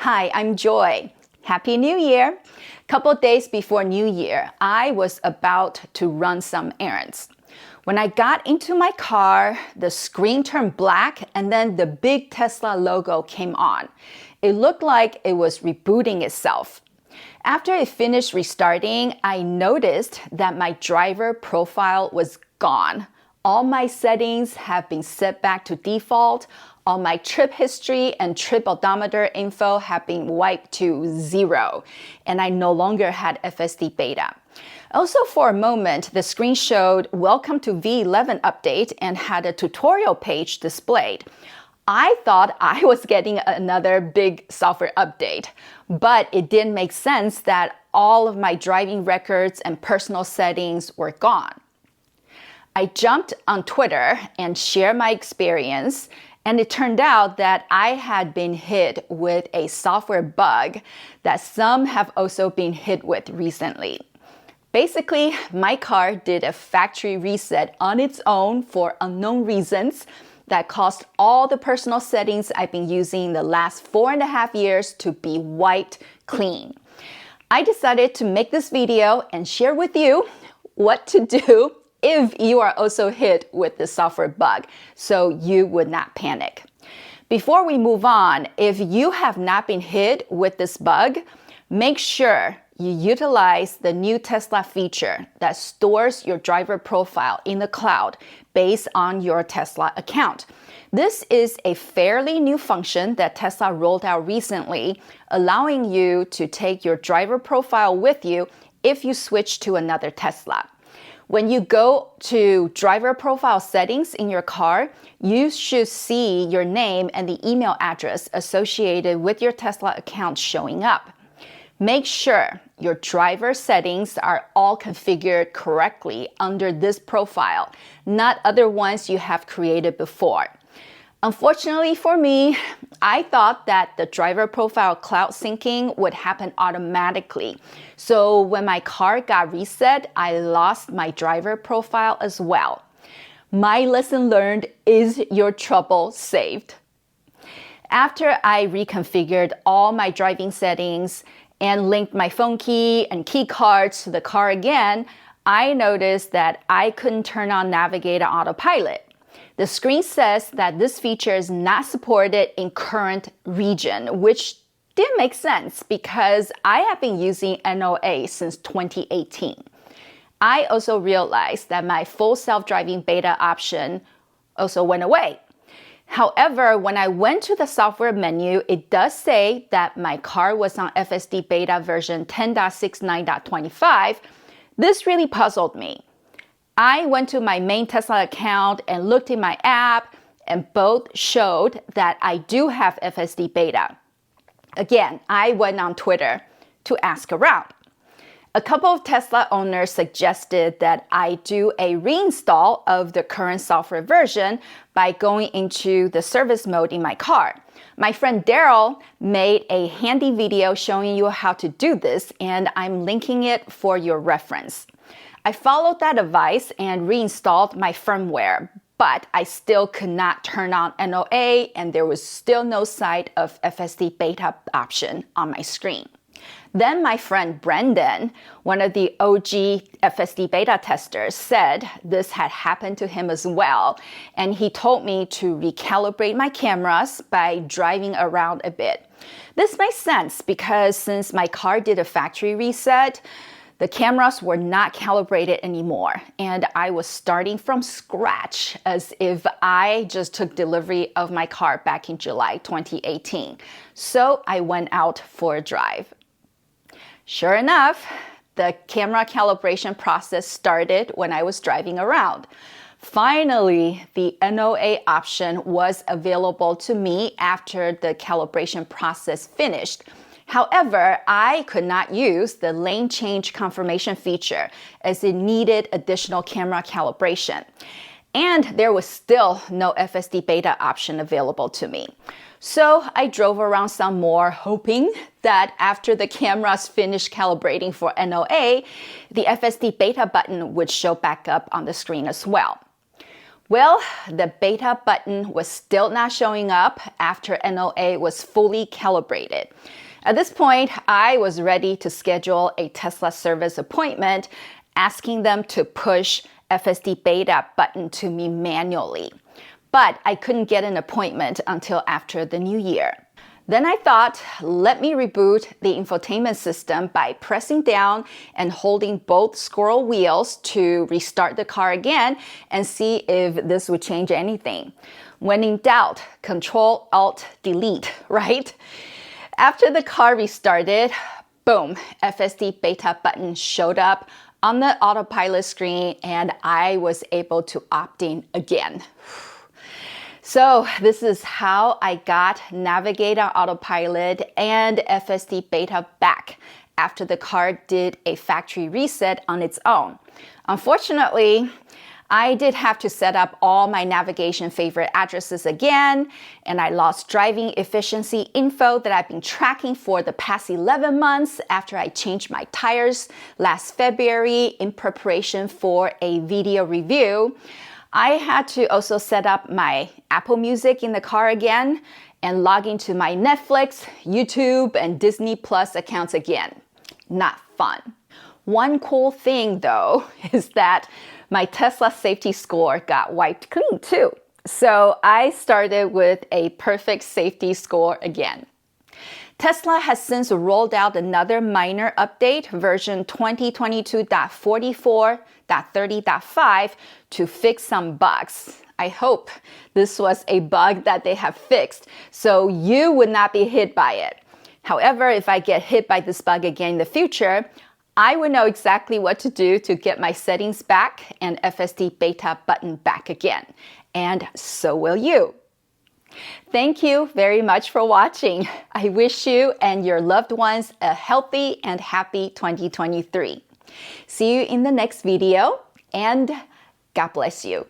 Hi, I'm Joy. Happy New Year! Couple days before New Year, I was about to run some errands. When I got into my car, the screen turned black and then the big Tesla logo came on. It looked like it was rebooting itself. After it finished restarting, I noticed that my driver profile was gone. All my settings have been set back to default. All my trip history and trip odometer info have been wiped to 0, and I no longer had FSD Beta. Also, for a moment, the screen showed Welcome to V11 update and had a tutorial page displayed. I thought I was getting another big software update, but it didn't make sense that all of my driving records and personal settings were gone. I jumped on Twitter and shared my experience, and it turned out that I had been hit with a software bug that some have also been hit with recently. Basically, my car did a factory reset on its own for unknown reasons that caused all the personal settings I've been using the last 4.5 years to be wiped clean. I decided to make this video and share with you what to do if you are also hit with the software bug, so you would not panic. Before we move on, if you have not been hit with this bug, make sure you utilize the new Tesla feature that stores your driver profile in the cloud based on your Tesla account. This is a fairly new function that Tesla rolled out recently, allowing you to take your driver profile with you if you switch to another Tesla. When you go to driver profile settings in your car, you should see your name and the email address associated with your Tesla account showing up. Make sure your driver settings are all configured correctly under this profile, not other ones you have created before. Unfortunately for me, I thought that the driver profile cloud syncing would happen automatically. So when my car got reset, I lost my driver profile as well. My lesson learned is your trouble saved. After I reconfigured all my driving settings and linked my phone key and key cards to the car again, I noticed that I couldn't turn on Navigate on Autopilot. The screen says that this feature is not supported in current region, which didn't make sense because I have been using NoA since 2018. I also realized that my full self-driving beta option also went away. However, when I went to the software menu, it does say that my car was on FSD Beta version 10.69.25. This really puzzled me. I went to my main Tesla account and looked in my app, and both showed that I do have FSD Beta. Again, I went on Twitter to ask around. A couple of Tesla owners suggested that I do a reinstall of the current software version by going into the service mode in my car. My friend Daryl made a handy video showing you how to do this, and I'm linking it for your reference. I followed that advice and reinstalled my firmware, but I still could not turn on NoA, and there was still no sight of FSD Beta option on my screen. Then my friend Brendan, one of the OG FSD Beta testers, said this had happened to him as well, and he told me to recalibrate my cameras by driving around a bit. This makes sense because since my car did a factory reset, the cameras were not calibrated anymore, and I was starting from scratch as if I just took delivery of my car back in July 2018. So I went out for a drive. Sure enough, the camera calibration process started when I was driving around. Finally, the NoA option was available to me after the calibration process finished. However, I could not use the lane change confirmation feature as it needed additional camera calibration. And there was still no FSD Beta option available to me. So I drove around some more, hoping that after the cameras finished calibrating for NoA, the FSD Beta button would show back up on the screen as well. Well, the beta button was still not showing up after NoA was fully calibrated. At this point, I was ready to schedule a Tesla service appointment, asking them to push FSD Beta button to me manually. But I couldn't get an appointment until after the new year. Then I thought, let me reboot the infotainment system by pressing down and holding both scroll wheels to restart the car again and see if this would change anything. When in doubt, Control-Alt-Delete, right? After the car restarted, boom, FSD Beta button showed up on the autopilot screen and I was able to opt in again. So this is how I got Navigator Autopilot and FSD Beta back after the car did a factory reset on its own. Unfortunately, I did have to set up all my navigation favorite addresses again, and I lost driving efficiency info that I've been tracking for the past 11 months after I changed my tires last February in preparation for a video review. I had to also set up my Apple Music in the car again and log into my Netflix, YouTube, and Disney Plus accounts again. Not fun. One cool thing though is that my Tesla safety score got wiped clean too. So I started with a perfect safety score again. Tesla has since rolled out another minor update, version 2022.44.30.5, to fix some bugs. I hope this was a bug that they have fixed, so you would not be hit by it. However, if I get hit by this bug again in the future, I would know exactly what to do to get my settings back and FSD Beta button back again. And so will you. Thank you very much for watching. I wish you and your loved ones a healthy and happy 2023. See you in the next video, and God bless you.